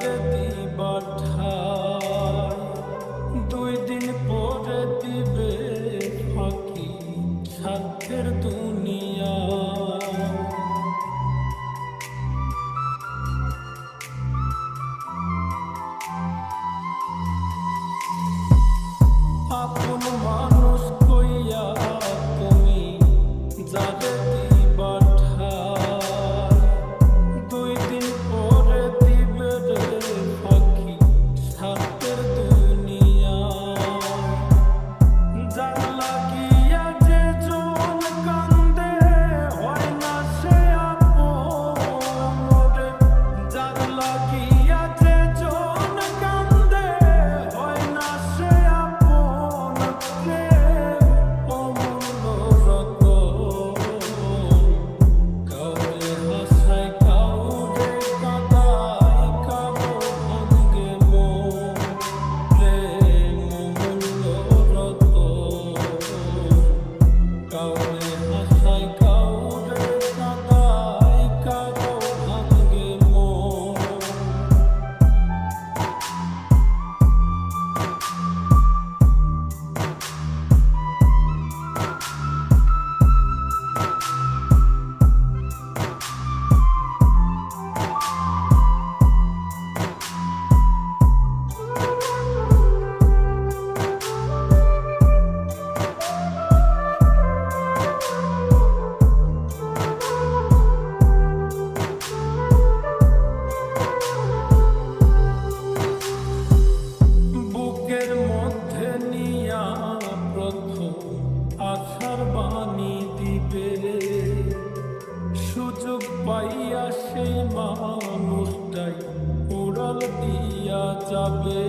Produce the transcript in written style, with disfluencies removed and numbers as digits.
যারে দিবা ঠাই, 2 দিন পরে দিবে ফাঁকি স্বার্থের দুনিয়া। আপন মানুষ কইয়া তুমি যারে দিবা ঠাই, 2 দিন পরে দিবে রে ফাঁকি স্বার্থের দুনিয়া। যার লাগিয়া যে জন কান্দে হয় না সে আপন রে, যার লাগিয়া যে জন কান্দে হয় না সে আপন রে। অমূল্য রতন কাউরে হাসায় কাউরে কাঁদায়, কারো ভাঙ্গে মন। প্রেম অমূল্য রতন কাউরে হাসায় কাউরে কাঁদায়, কারো ভাঙ্গে মন। বুকের মধ্যে নিয়া প্রথম আশার বাণী দিবে, সুযোগ পাইয়া সেই মানুষটাই উড়াল দিয়া যাবে।